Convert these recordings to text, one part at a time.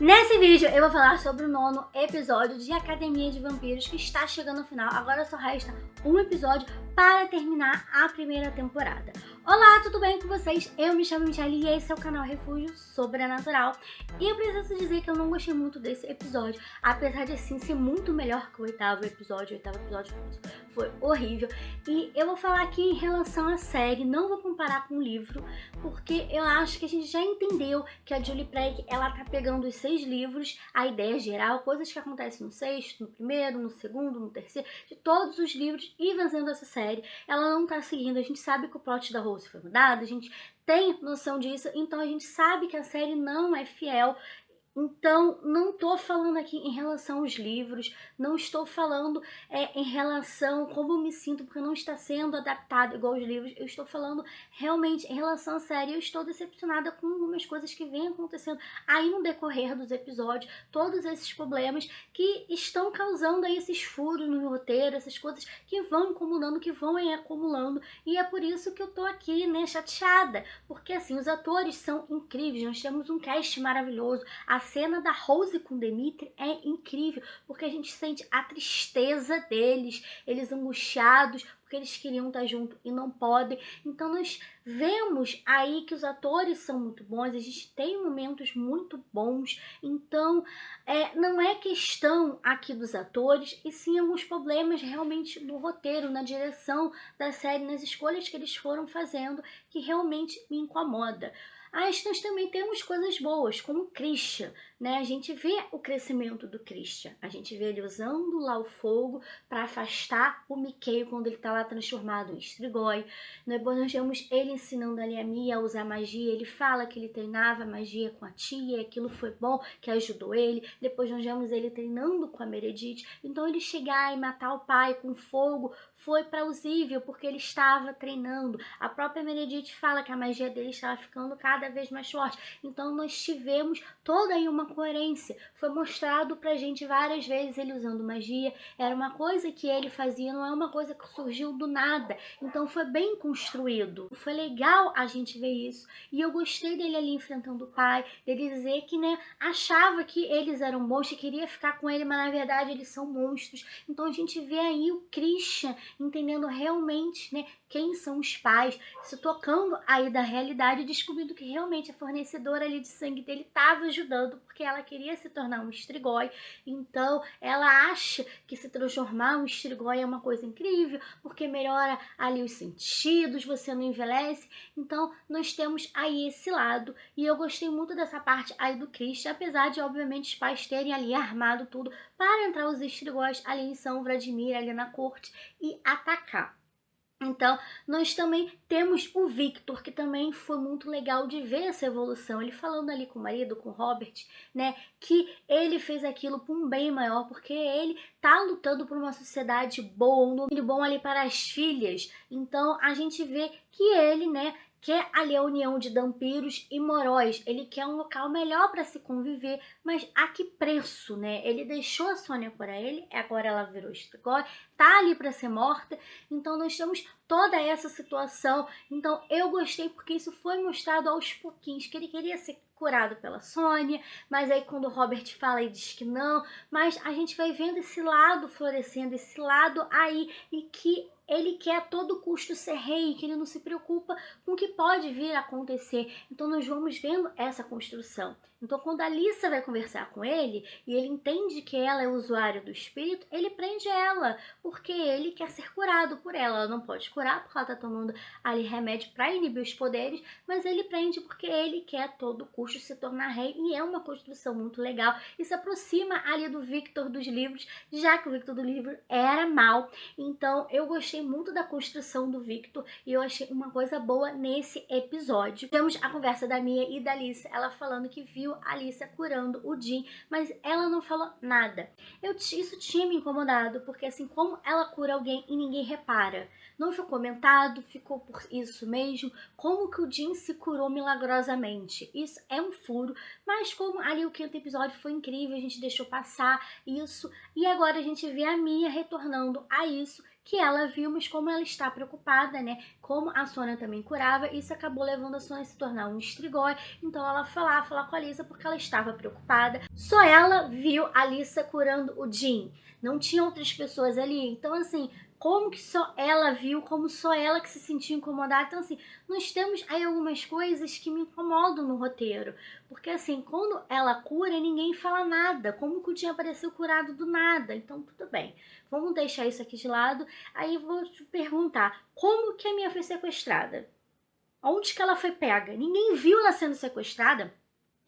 Nesse vídeo eu vou falar sobre o 9º episódio de Academia de Vampiros, que está chegando ao final. Agora só resta um episódio para terminar a primeira temporada. Olá, tudo bem com vocês? Eu me chamo Michelle e esse é o canal Refúgio Sobrenatural. E eu preciso dizer que eu não gostei muito desse episódio, apesar de assim ser muito melhor que o oitavo episódio. O oitavo episódio foi horrível. E eu vou falar aqui em relação à série, não vou comparar com o livro, porque eu acho que a gente já entendeu que a Julie Plec, ela tá pegando os 6 livros, a ideia geral, coisas que acontecem no 6º, no 1º, no 2º, no 3º, de todos os livros, e fazendo essa série. Ela não tá seguindo, a gente sabe que o plot da Rose foi mudado, a gente tem noção disso, então a gente sabe que a série não é fiel. Então, não estou falando aqui em relação aos livros, não estou falando em relação a como eu me sinto, porque não está sendo adaptado igual aos livros. Eu estou falando realmente em relação à série. Eu estou decepcionada com algumas coisas que vêm acontecendo aí no decorrer dos episódios, todos esses problemas que estão causando aí esses furos no roteiro, essas coisas que vão incomodando, que vão acumulando, e é por isso que eu tô aqui, né, chateada, porque assim, os atores são incríveis, nós temos um cast maravilhoso. A cena da Rose com Dimitri é incrível, porque a gente sente a tristeza deles, eles angustiados, porque eles queriam estar juntos e não podem. Então nós vemos aí que os atores são muito bons, a gente tem momentos muito bons. Então não é questão aqui dos atores, e sim alguns problemas realmente no roteiro, na direção da série, nas escolhas que eles foram fazendo, que realmente me incomoda. Mas nós também temos coisas boas, como o Christian, né? A gente vê o crescimento do Christian, a gente vê ele usando lá o fogo para afastar o Mickey quando ele tá lá transformado em Strigoi. Depois nós vemos ele ensinando ali a Mia a usar magia, ele fala que ele treinava magia com a tia, aquilo foi bom, que ajudou ele. Depois nós vemos ele treinando com a Meredith, então ele chegar e matar o pai com fogo foi plausível, porque ele estava treinando. A própria Meredith fala que a magia dele estava ficando cada vez mais forte. Então nós tivemos toda aí uma coerência. Foi mostrado pra gente várias vezes ele usando magia. Era uma coisa que ele fazia, não é uma coisa que surgiu do nada. Então foi bem construído. Foi legal a gente ver isso. E eu gostei dele ali enfrentando o pai, dele dizer que, né, achava que eles eram monstros e queria ficar com ele, mas na verdade eles são monstros. Então a gente vê aí o Christian entendendo realmente, né, quem são os pais, se tocando aí da realidade, descobrindo que realmente a fornecedora ali de sangue dele estava ajudando, porque ela queria se tornar um Strigoi. Então ela acha que se transformar um Strigoi é uma coisa incrível, porque melhora ali os sentidos, você não envelhece. Então nós temos aí esse lado, e eu gostei muito dessa parte aí do Christian, apesar de obviamente os pais terem ali armado tudo para entrar os Strigóis ali em São Vladimir, ali na corte, e atacar. Então, nós também temos o Victor, que também foi muito legal de ver essa evolução. Ele falando ali com o marido, com o Robert, né, que ele fez aquilo por um bem maior, porque ele tá lutando por uma sociedade boa, um nome bom ali para as filhas. Então, a gente vê que ele, né, quer ali a união de vampiros e moróis. Ele quer um local melhor para se conviver, mas a que preço, né? Ele deixou a Sônia por ele, agora ela virou Strigoi, tá ali para ser morta. Então nós temos toda essa situação. Então eu gostei porque isso foi mostrado aos pouquinhos, que ele queria ser curado pela Sônia, mas aí quando o Robert fala ele diz que não, mas a gente vai vendo esse lado florescendo, esse lado aí, e que ele quer a todo custo ser rei, que ele não se preocupa com o que pode vir a acontecer. Então nós vamos vendo essa construção. Então quando a Alyssa vai conversar com ele, e ele entende que ela é usuária do espírito, ele prende ela, porque ele quer ser curado por ela. Ela não pode curar porque ela tá tomando ali remédio para inibir os poderes, mas ele prende porque ele quer a todo custo se tornar rei, e é uma construção muito legal, e se aproxima ali do Victor dos livros, já que o Victor do livro era mau. Então eu gostei muito da construção do Victor, e eu achei uma coisa boa nesse episódio. Temos a conversa da Mia e da Alyssa, ela falando que viu a Alyssa curando o Jim, mas ela não falou nada. Isso tinha me incomodado, porque assim, como ela cura alguém e ninguém repara? Não foi comentado, ficou por isso mesmo. Como que o Jim se curou milagrosamente? Isso é um furo, mas como ali o 5º episódio foi incrível, a gente deixou passar isso, e agora a gente vê a Mia retornando a isso, que ela viu, mas como ela está preocupada, né, como a Sônia também curava, isso acabou levando a Sônia a se tornar um estrigói. Então ela foi lá falar com a Alissa porque ela estava preocupada. Só ela viu a Alissa curando o Jim, não tinha outras pessoas ali. Então assim, como que só ela viu, como só ela que se sentiu incomodada. Então assim, nós temos aí algumas coisas que me incomodam no roteiro, porque assim, quando ela cura, ninguém fala nada, como que o Jim apareceu curado do nada. Então tudo bem, vamos deixar isso aqui de lado. Aí eu vou te perguntar, como que a Mia foi sequestrada? Onde que ela foi pega? Ninguém viu ela sendo sequestrada.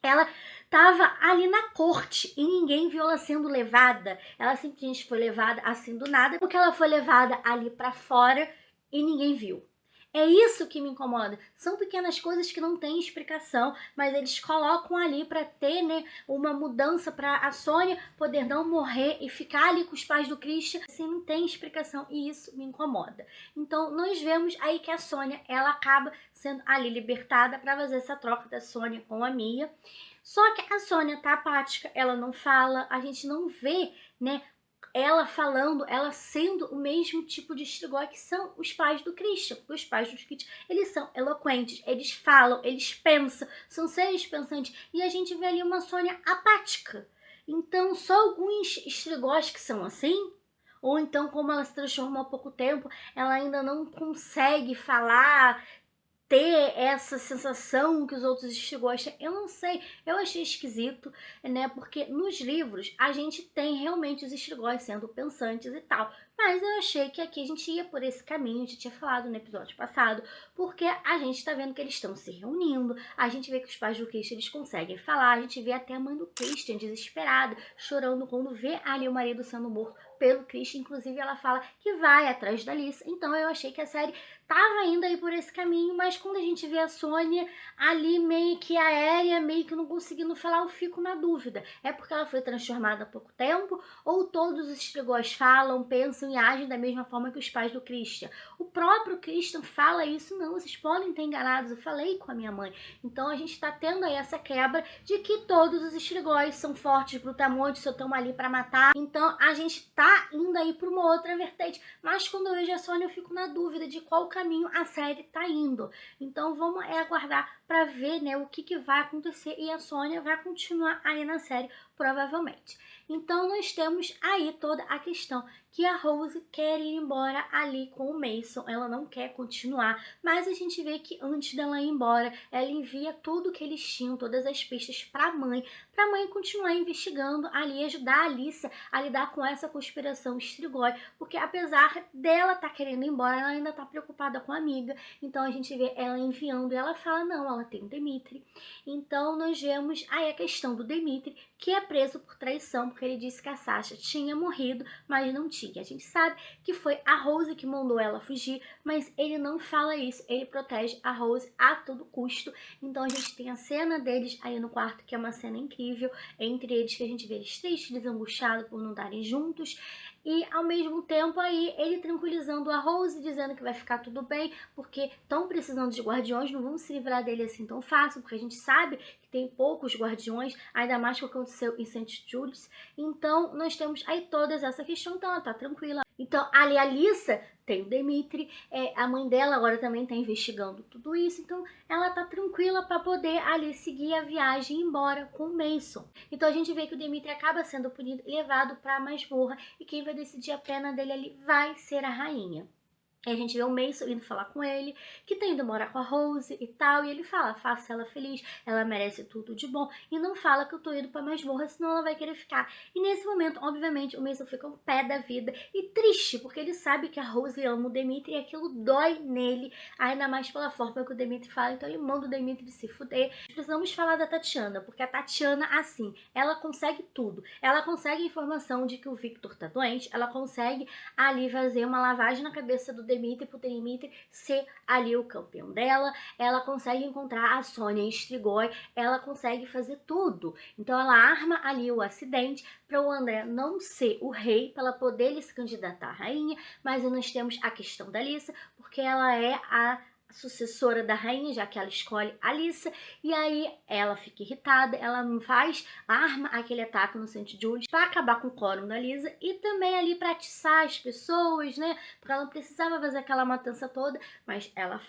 Ela estava ali na corte e ninguém viu ela sendo levada. Ela simplesmente foi levada assim do nada, porque ela foi levada ali para fora e ninguém viu. É isso que me incomoda. São pequenas coisas que não têm explicação, mas eles colocam ali para ter, né, uma mudança para a Sônia poder não morrer e ficar ali com os pais do Christian. Assim, não tem explicação e isso me incomoda. Então, nós vemos aí que a Sônia, ela acaba sendo ali libertada para fazer essa troca da Sônia com a Mia. Só que a Sônia tá apática, ela não fala, a gente não vê, né, ela falando, ela sendo o mesmo tipo de estrigói que são os pais do Christian. Os pais do Christian, eles são eloquentes, eles falam, eles pensam, são seres pensantes. E a gente vê ali uma Sônia apática. Então, só alguns estrigóis que são assim, ou então como ela se transformou há pouco tempo, ela ainda não consegue falar, ter essa sensação que os outros estrigóis têm. Eu não sei, eu achei esquisito, né, porque nos livros a gente tem realmente os estrigóis sendo pensantes e tal, mas eu achei que aqui a gente ia por esse caminho, a gente tinha falado no episódio passado, porque a gente tá vendo que eles estão se reunindo, a gente vê que os pais do Christian, eles conseguem falar, a gente vê até a mãe do Christian desesperada, chorando quando vê ali o marido sendo morto pelo Christian, inclusive ela fala que vai atrás da Alissa. Então eu achei que a série tava indo aí por esse caminho, mas quando a gente vê a Sônia ali meio que aérea, meio que não conseguindo falar, eu fico na dúvida. É porque ela foi transformada há pouco tempo, ou todos os estrigóis falam, pensam e agem da mesma forma que os pais do Christian? O próprio Christian fala isso, não, vocês podem ter enganados, eu falei com a minha mãe. Então a gente tá tendo aí essa quebra de que todos os estrigóis são fortes, brutamontes, só estão ali para matar. Então a gente tá indo aí para uma outra vertente, mas quando eu vejo a Sônia eu fico na dúvida de qual caminho a série tá indo. Então vamos aguardar para ver, né, o que vai acontecer, e a Sônia vai continuar aí na série provavelmente. Então nós temos aí toda a questão que a Rose quer ir embora ali com o Mason, ela não quer continuar, mas a gente vê que antes dela ir embora, ela envia tudo que eles tinham, todas as pistas para a mãe continuar investigando ali, ajudar a Alicia a lidar com essa conspiração estrigói, porque apesar dela estar querendo ir embora, ela ainda está preocupada com a amiga. Então a gente vê ela enviando e ela fala, não, ela tem o Dimitri. Então nós vemos aí a questão do Dimitri, que é preso por traição, porque ele disse que a Sasha tinha morrido, mas não tinha. A gente sabe que foi a Rose que mandou ela fugir, mas ele não fala isso, ele protege a Rose a todo custo. Então a gente tem a cena deles aí no quarto, que é uma cena incrível, entre eles, que a gente vê eles tristes, desangustiados por não estarem juntos, e ao mesmo tempo aí ele tranquilizando a Rose, dizendo que vai ficar tudo bem, porque estão precisando de guardiões, não vão se livrar dele assim tão fácil, porque a gente sabe que tem poucos guardiões, ainda mais com o que aconteceu em St. Julius. Então nós temos aí toda essa questão, então ela tá tranquila. Então ali a Alissa tem o Dimitri, a mãe dela agora também tá investigando tudo isso, então ela tá tranquila para poder ali seguir a viagem e ir embora com o Mason. Então a gente vê que o Dimitri acaba sendo punido e levado para a masmorra, e quem vai decidir a pena dele ali vai ser a rainha. E a gente vê o Mason indo falar com ele, que tá indo morar com a Rose e tal, e ele fala, faça ela feliz, ela merece tudo de bom, e não fala que eu tô indo pra masmorra, senão ela vai querer ficar. E nesse momento, obviamente, o Mason fica um pé da vida e triste, porque ele sabe que a Rose ama o Dimitri e aquilo dói nele, ainda mais pela forma que o Dimitri fala, então ele manda o Dimitri se fuder. Precisamos falar da Tatiana, porque a Tatiana, assim, ela consegue tudo. Ela consegue a informação de que o Victor tá doente, ela consegue ali fazer uma lavagem na cabeça do Dimitri pro Dimitri ser ali o campeão dela, ela consegue encontrar a Sônia Strigoi, ela consegue fazer tudo. Então ela arma ali o acidente para o André não ser o rei, para ela poder ele se candidatar à rainha, mas nós temos a questão da Alissa, porque ela é a sucessora da rainha, já que ela escolhe a Alyssa, e aí ela fica irritada, ela arma aquele ataque no St. Julius para acabar com o quórum da Lisa e também ali para atiçar as pessoas, né? Porque ela não precisava fazer aquela matança toda, mas ela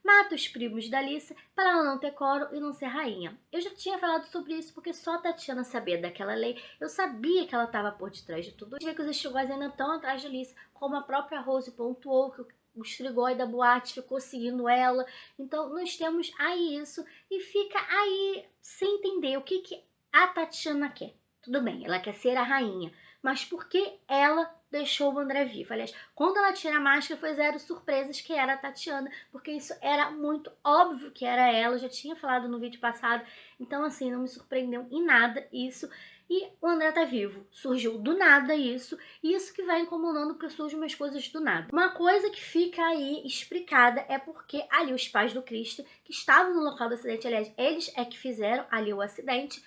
mata os primos da Alyssa para ela não ter quórum e não ser rainha. Eu já tinha falado sobre isso porque só a Tatiana sabia daquela lei, eu sabia que ela estava por detrás de tudo. A gente vê que os Strigoi ainda estão atrás de Alyssa, como a própria Rose pontuou, que o Strigoi da boate ficou seguindo ela. Então nós temos aí isso e fica aí sem entender o que a Tatiana quer. Tudo bem, ela quer ser a rainha, mas por que ela deixou o André vivo? Aliás, quando ela tira a máscara foi zero surpresas que era a Tatiana, porque isso era muito óbvio que era ela, eu já tinha falado no vídeo passado, então assim, não me surpreendeu em nada isso. E o André tá vivo. Surgiu do nada isso. E isso que vai incomodando porque surgem umas coisas do nada. Uma coisa que fica aí explicada é porque ali os pais do Christian, que estavam no local do acidente, aliás, eles é que fizeram ali o acidente,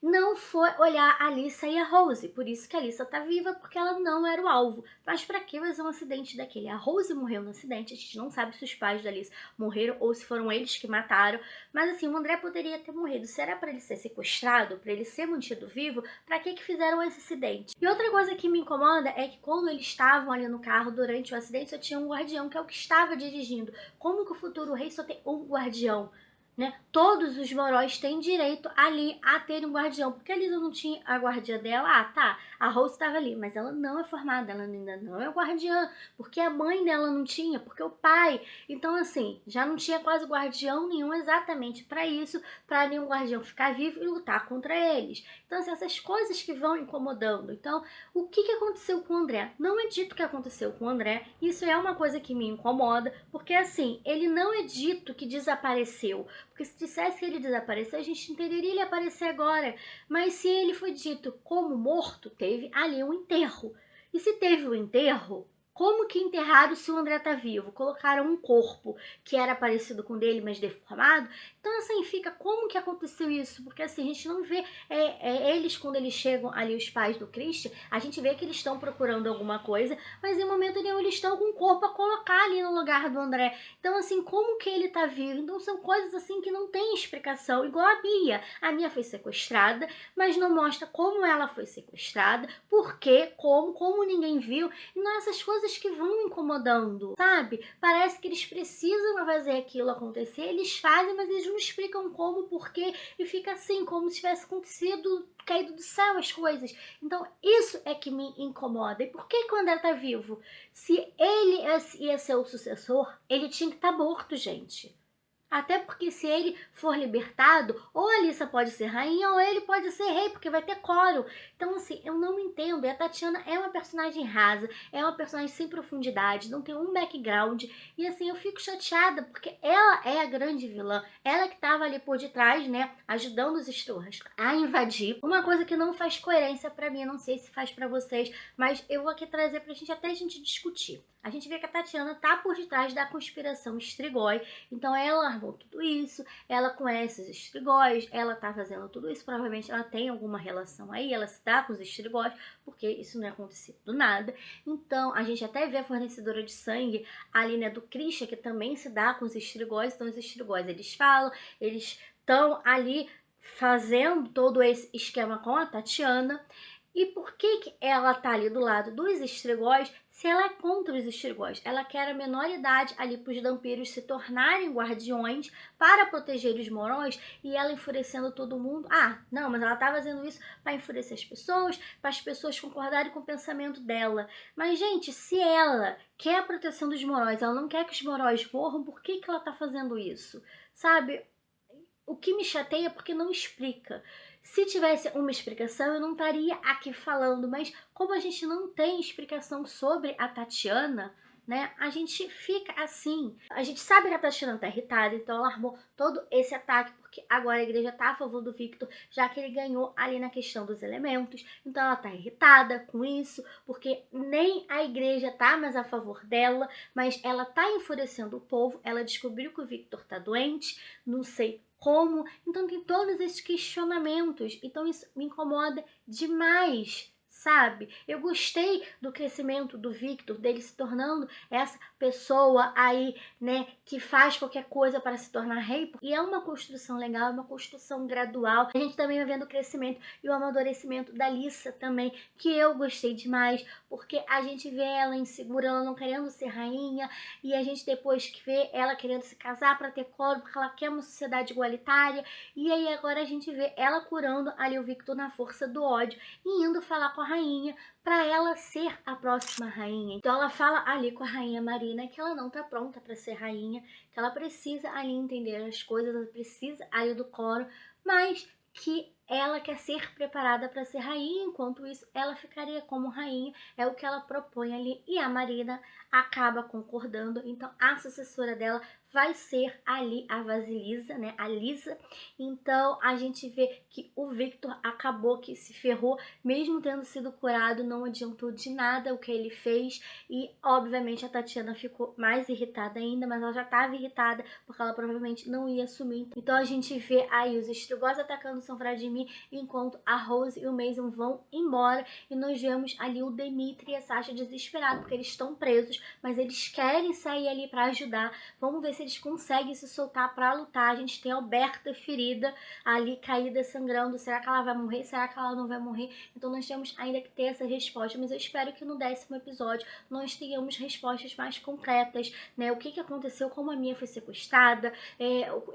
não foi olhar a Alyssa e a Rose. Por isso que a Alyssa tá viva, porque ela não era o alvo. Mas pra que fazer um acidente daquele? A Rose morreu no acidente, a gente não sabe se os pais da Alyssa morreram ou se foram eles que mataram. Mas assim, o André poderia ter morrido. Se era pra ele ser sequestrado, pra ele ser mantido vivo, pra que fizeram esse acidente? E outra coisa que me incomoda é que quando eles estavam ali no carro durante o acidente, só tinha um guardião, que é o que estava dirigindo. Como que o futuro rei só tem um guardião? Né? Todos os Morós têm direito ali a ter um guardião, porque a Lisa não tinha a guardiã dela. Ah, tá, a Rose estava ali, mas ela não é formada, ela ainda não é guardiã, porque a mãe dela não tinha, porque o pai. Então, assim, já não tinha quase guardião nenhum exatamente para isso, para nenhum guardião ficar vivo e lutar contra eles. Então, assim, essas coisas que vão incomodando. Então, o que aconteceu com o André? Não é dito o que aconteceu com o André, isso é uma coisa que me incomoda, porque, assim, ele não é dito que desapareceu. Porque se dissesse que ele desapareceu, a gente entenderia ele aparecer agora. Mas se ele foi dito como morto, teve ali um enterro. E se teve um enterro, como que enterraram se o André tá vivo? Colocaram um corpo que era parecido com o dele, mas deformado. Então, assim, fica como que aconteceu isso? Porque, assim, a gente não vê eles, quando eles chegam ali, os pais do Christian, a gente vê que eles estão procurando alguma coisa, mas em momento nenhum eles estão com um corpo a colocar ali no lugar do André. Então, assim, como que ele tá vivo? Então, são coisas, assim, que não tem explicação. Igual a Mia. A Mia foi sequestrada, mas não mostra como ela foi sequestrada, por quê, como ninguém viu. E não é essas coisas que vão incomodando, sabe? Parece que eles precisam fazer aquilo acontecer, eles fazem, mas eles não explicam como, porquê, e fica assim, como se tivesse acontecido, caído do céu as coisas. Então, isso é que me incomoda. E por que o André tá vivo? Se ele ia ser o sucessor, ele tinha que estar morto, gente. Até porque se ele for libertado, ou a Alyssa pode ser rainha, ou ele pode ser rei, porque vai ter coro. Então, assim, eu não entendo. E a Tatiana é uma personagem rasa, é uma personagem sem profundidade, não tem um background. E, assim, eu fico chateada, porque ela é a grande vilã. Ela que tava ali por detrás, né, ajudando os Strorras a invadir. Uma coisa que não faz coerência pra mim, não sei se faz pra vocês, mas eu vou aqui trazer pra gente, até a gente discutir. A gente vê que a Tatiana tá por detrás da conspiração Strigoi, então ela armou tudo isso, ela conhece os Strigóis, ela tá fazendo tudo isso, provavelmente ela tem alguma relação aí, ela se dá com os Strigóis, porque isso não é acontecido do nada. Então, a gente até vê a fornecedora de sangue ali, né, do Christian, que também se dá com os Strigóis, então os Strigóis, eles falam, eles estão ali fazendo todo esse esquema com a Tatiana. E por que ela tá ali do lado dos Strigóis se ela é contra os Strigóis? Ela quer a menor idade ali para os vampiros se tornarem guardiões para proteger os Morões, e ela enfurecendo todo mundo. Ah, não, mas ela tá fazendo isso para enfurecer as pessoas, para as pessoas concordarem com o pensamento dela. Mas, gente, se ela quer a proteção dos Morões, ela não quer que os Morões morram, por que ela tá fazendo isso? Sabe? O que me chateia é porque não explica. Se tivesse uma explicação, eu não estaria aqui falando, mas como a gente não tem explicação sobre a Tatiana, né, a gente fica assim. A gente sabe que a Tatiana tá irritada, então ela armou todo esse ataque, porque agora a igreja tá a favor do Victor, já que ele ganhou ali na questão dos elementos. Então ela tá irritada com isso, porque nem a igreja tá mais a favor dela, mas ela tá enfurecendo o povo. Ela descobriu que o Victor tá doente, não sei como. Então tem todos esses questionamentos. Então isso me incomoda demais, sabe? Eu gostei do crescimento do Victor, dele se tornando essa pessoa aí, né, que faz qualquer coisa para se tornar rei. E é uma construção legal, é uma construção gradual. A gente também vai vendo o crescimento e o amadurecimento da Lissa também, que eu gostei demais, porque a gente vê ela insegura, ela não querendo ser rainha, e a gente depois que vê ela querendo se casar para ter coro, porque ela quer uma sociedade igualitária, e aí agora a gente vê ela curando ali o Victor na força do ódio e indo falar com a rainha para ela ser a próxima rainha. Então ela fala ali com a rainha Marina que ela não tá pronta para ser rainha, que ela precisa ali entender as coisas, ela precisa ali do coro, mas que ela quer ser preparada para ser rainha, enquanto isso ela ficaria como rainha, é o que ela propõe ali, e a Marina acaba concordando. Então a sucessora dela vai ser ali a Vasilisa, né, a Lisa. Então a gente vê que o Victor acabou que se ferrou, mesmo tendo sido curado, não adiantou de nada o que ele fez, e obviamente a Tatiana ficou mais irritada ainda, mas ela já estava irritada porque ela provavelmente não ia assumir. Então a gente vê aí os Estrigós atacando São Vladimir, enquanto a Rose e o Mason vão embora, e nós vemos ali o Dimitri e a Sasha desesperados porque eles estão presos, mas eles querem sair ali para ajudar. Vamos ver se eles conseguem se soltar para lutar. A gente tem a Alberta ferida ali, caída, sangrando. Será que ela vai morrer? Será que ela não vai morrer? Então nós temos ainda que ter essa resposta, mas eu espero que no 10º episódio nós tenhamos respostas mais concretas, né? O que aconteceu, como a Mia foi sequestrada,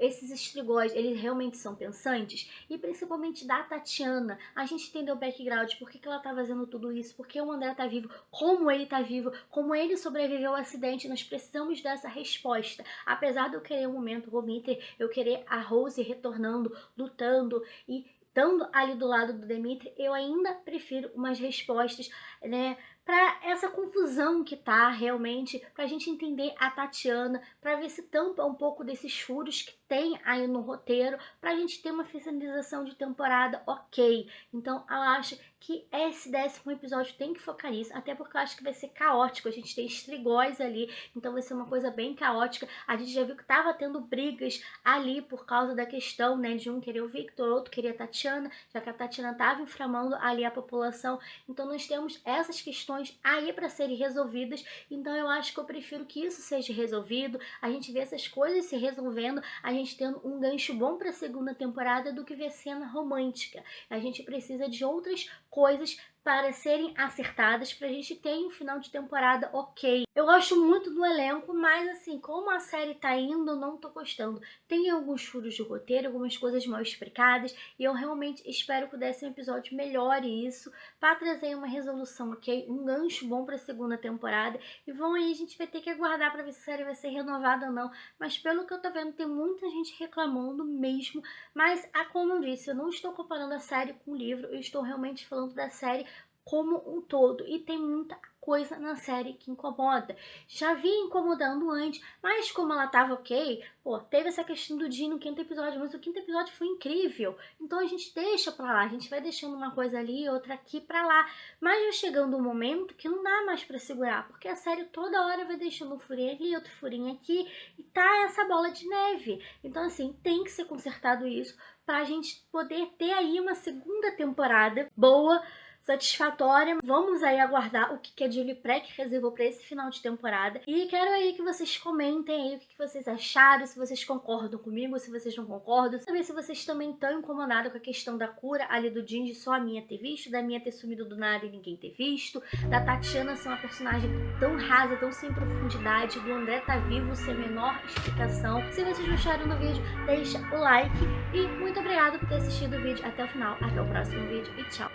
esses Estrigós, eles realmente são pensantes? E principalmente da Tatiana, a gente entendeu o background, por que ela tá fazendo tudo isso, por que o André tá vivo, como ele tá vivo, como ele sobreviveu ao acidente. Nós precisamos dessa resposta. Apesar de eu querer um momento Dimitri, eu querer a Rose retornando, lutando e estando ali do lado do Dimitri, eu ainda prefiro umas respostas, né, para essa confusão que tá realmente, pra gente entender a Tatiana, pra ver se tampa um pouco desses furos que tem aí no roteiro, pra gente ter uma finalização de temporada ok. Então eu acho que esse 10º episódio tem que focar nisso, até porque eu acho que vai ser caótico, a gente tem Estrigós ali, então vai ser uma coisa bem caótica. A gente já viu que tava tendo brigas ali por causa da questão, né, de um querer o Victor, outro queria a Tatiana, já que a Tatiana tava inflamando ali a população. Então nós temos essas questões aí para serem resolvidas, então eu acho que eu prefiro que isso seja resolvido, a gente vê essas coisas se resolvendo, a gente tendo um gancho bom para a 2ª temporada, do que ver cena romântica. A gente precisa de outras coisas para serem acertadas pra gente ter um final de temporada ok. Eu gosto muito do elenco, mas assim, como a série tá indo, eu não tô gostando. Tem alguns furos de roteiro, algumas coisas mal explicadas, e eu realmente espero que o 10º episódio melhore isso, para trazer uma resolução ok, um gancho bom pra 2ª temporada, e vão aí, a gente vai ter que aguardar pra ver se a série vai ser renovada ou não, mas pelo que eu tô vendo, tem muita gente reclamando mesmo, mas como eu disse, eu não estou comparando a série com o livro, eu estou realmente falando da série como um todo, e tem muita coisa na série que incomoda. Já vinha incomodando antes, mas como ela tava ok, teve essa questão do Dean no 5º episódio, mas o 5º episódio foi incrível, então a gente deixa pra lá, a gente vai deixando uma coisa ali, outra aqui pra lá, mas vai chegando um momento que não dá mais pra segurar, porque a série toda hora vai deixando um furinho ali, outro furinho aqui, e tá essa bola de neve. Então assim, tem que ser consertado isso, pra gente poder ter aí uma 2ª temporada boa, satisfatória. Vamos aí aguardar o que a Julie Plec reservou para esse final de temporada. E quero aí que vocês comentem aí o que vocês acharam, se vocês concordam comigo, se vocês não concordam. Saber se vocês também estão incomodados com a questão da cura ali do Jim, de só a Mia ter visto, da Mia ter sumido do nada e ninguém ter visto, da Tatiana ser uma personagem tão rasa, tão sem profundidade, do André tá vivo sem a menor explicação. Se vocês gostaram do vídeo, deixa o like e muito obrigada por ter assistido o vídeo até o final. Até o próximo vídeo e tchau!